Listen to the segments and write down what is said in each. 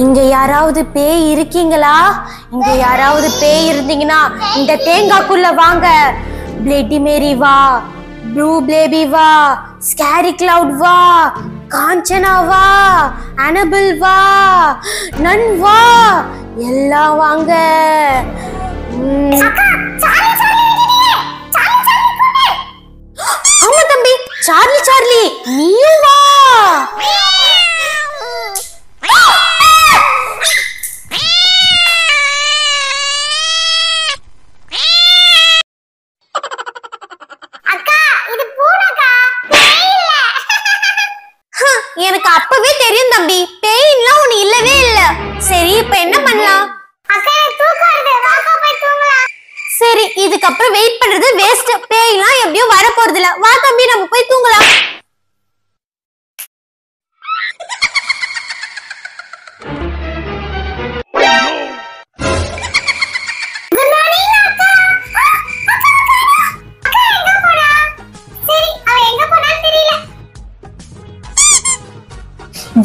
இங்க யாராவது பேய் இருக்கீங்களா? இங்க யாராவது பேய் இருந்தீங்கன்னா இந்த தேங்காய்க்குள்ள வாங்க. பிளட்டி மேரி வா, ப்ளூ பேபி வா, ஸ்கேரி கிளவுட் வா, காஞ்சனா வா, அனபிள் வா, நன் வா, எல்லாம் வாங்க. ஆமா தம்பி, சார்லி சார்லி நீயும் வா. எனக்கு அப்பவே தெரியும் தம்பி, பேய்லாம் ஒண்ணு இல்லவே இல்ல. சரி இப்ப என்ன பண்ணலாம்? சரி இதுக்கப்புறம் வெயிட் பண்றது வேஸ்ட். பேய்லாம் எப்படியோ வர போறது இல்ல. வா தம்பி நம்ம போய் தூங்கலாம்.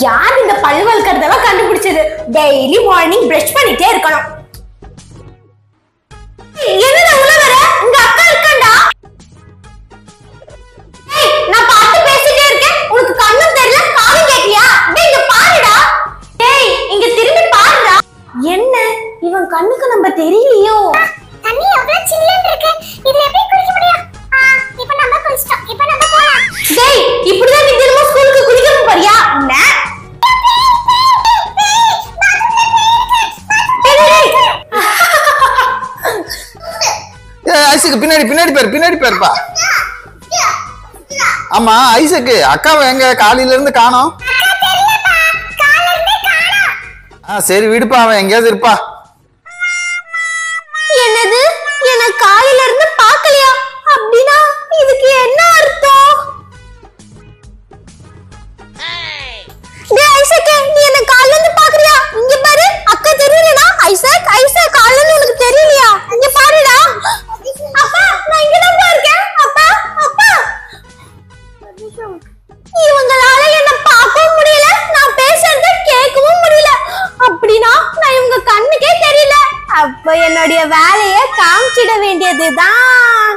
யார் இந்த பல்வல்கறதெல்லாம் கண்டுபிடிச்சது? டெய்லி மார்னிங் பிரஷ் பண்ணிட்டே இருக்கணும். என்னடா உள்ள வர? உங்க அக்கா இருக்காண்டா. ஏய் நான் பாத்து பேசிட்டே இருக்கேன். உனக்கு கண்ணு தெரியல, காது கேக்கலையா? டேய் இங்க பாருடா. டேய் இங்க திரும்பி பாருடா. என்ன இவன் கண்ணுக்கு நம்ம தெரியலையோ? தண்ணி எவ்வளவு சில்லுன்னு இருக்கு. இதுல எப்படி குளிக்க முடியும்? இப்போ நம்ம குளிச்சிட்டோம். இப்போ நம்ம போலாம். டேய் இப்படிதான் நீ தினமும் ஸ்கூலுக்கு குளிக்க போறியா? என்ன ஐசக்கு பின்னாடி பேருப்பா. ஆமா ஐசக்கு அக்காவை எங்க காலையில இருந்து காணோம். சரி விடுப்பா, அவன் எங்கேயாவது இருப்பா. என்னது என்ன காலையில இருந்து பார்க்கலையா? அப்படின்னா இதுக்கு என்ன அர்த்தம்? டேய் ஐசக் நீ என்ன காலையில இருந்து பாக்குறியா? இங்க பாரு அக்கா தெரியலனா? ஐசக் காலையில இருந்து உனக்கு தெரியலையா? இங்க பாருடா. அப்பா நான் இங்க தான் இருக்கேன். அப்பா இவங்களால என்ன பார்க்கவும் முடியல, நான் பேசுறத கேட்கவும் முடியல. அப்படின்னா நான் இவங்க கண்ணுக்கே தெரியல. அப்ப என்னுடைய வேலையை காமிச்சிட வேண்டியதுதான்.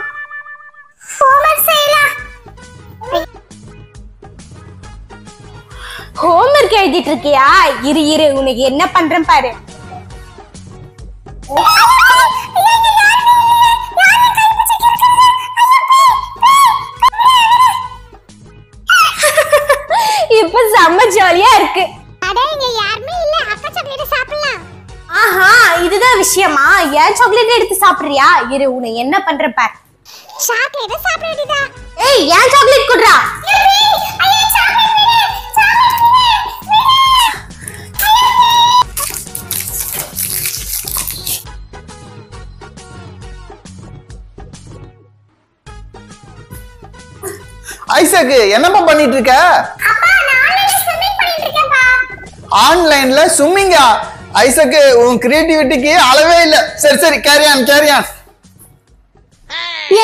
ஹோம்வொர்க் எழுதிட்டு இருக்கியா? இரு உனக்கு என்ன பண்றேன் பாரு. இப்ப செம்ம ஜாலியா இருக்கு. ஆஹா இதுதான் விஷயமா? ஏன் சாக்லேட் எடுத்து சாப்பிடுறியா? இரு உன்னை என்ன பண்ற பாரு. சாக்லேட் சாப்பிடுறீடா. ஏய் ஏன் சாக்லேட் குடுறா? ஐசக்கு என்னப்பா பண்ணிட்டு இருக்க? ஆன்லைன்ல ஸ்விம்மிங்கா? ஐசக்கு உன் கிரியேட்டிவிட்டிக்கு அளவே இல்ல. சரி கேரி ஆன்.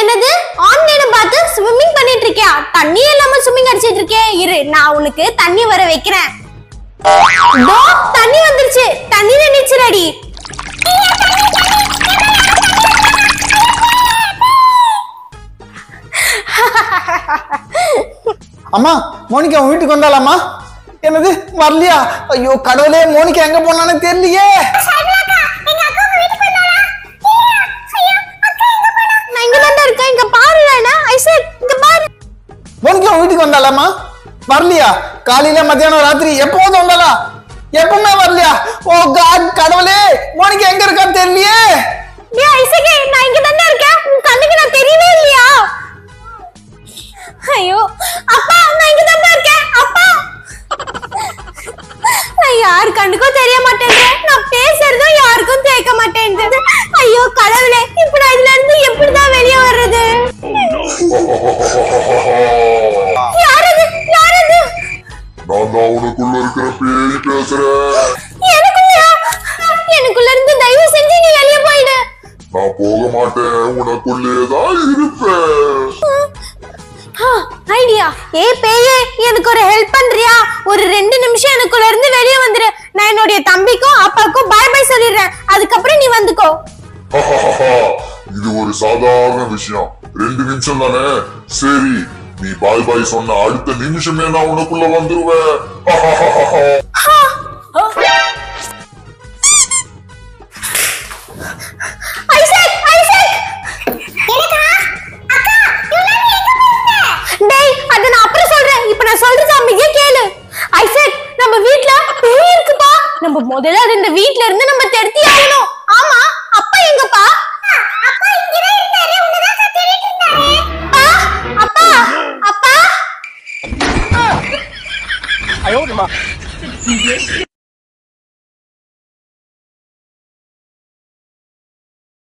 என்னது ஆன்லைன்ல பார்த்து ஸ்விம்மிங் பண்ணிட்டு இருக்கியா? தண்ணி இல்லாம ஸ்விம்மிங் அடிச்சிட்டு இருக்கே. இரு நான் உனக்கு தண்ணி வர வைக்கிறேன். தோ தண்ணி வந்துருச்சு. தண்ணில நீச்சலடி. அம்மா மோனிகா உன் வீட்டுக்கு வந்தாலாமா? என்னது வரலையா? ஐயோ கடவுளே, மோனிகா எங்க போனானே தெரியலையே. மோனிகா உன் வீட்டுக்கு வந்தாலாமா? வரலையா? காலையில மத்தியானம் ராத்திரி எப்போதும் வந்தாலா? எப்பவுமே வரலையா? ஓ காட் கடவுளே, மோனிகா எங்க இருக்கான்னு தெரியலையே. நான் இங்க தானே இருக்கேன். உன் கண்ணுக்கு நான் தெரியவே இல்லையா? ஐயோ அப்பா நான் இங்க தான் இருக்கேன். அப்பா நான் யார் கண்ணுக்கும் தெரிய மாட்டேன். நான் பேசுறதும் யாருக்கும் கேட்க மாட்டேங்குது. ஐயோ கடவுளே, இப்ப நான் இதுல இருந்து எப்படிதான் வெளியே வர்றது? யாரது? நான் தான் உனக்குள்ள இருக்கிற பேய் பேசுறேன். எனக்குள்ள இருந்து தயவு செஞ்சு நீ வெளியே போயிடு. நான் போக மாட்டேன், உனக்குள்ளேதான் இருப்பேன். ஐடியா. பேயே எனக்கு ஒரு ஹெல்ப் பண்றியா? ஒரு 2 நிமிஷம் எனக்குள்ள இருந்து வெளியே வந்துரு. நான் என்னுடைய தம்பி அப்பாவுக்கும் பை பை சொல்லிடுறேன். அதுக்கப்புறம் நீ வந்துக்கோ. இது ஒரு சாதாரண விஷயம். 2 நிமிஷம் தானே. சரி, நீ பாய் பாய் சொன்ன அடுத்த நிமிஷமே நான் உனக்குள்ள வந்துருவேன். நம்ம முதல்ல அது இந்த வீட்ல இருந்து நம்ம தெடுத்தி ஆகணும். ஆமா, அப்பா எங்கப்பா? அப்பா இங்க தான் இருந்தாரு. உன்னை தான் தேடிட்டு இருந்தாரு. அப்பா அப்பா. 哎呦我的妈！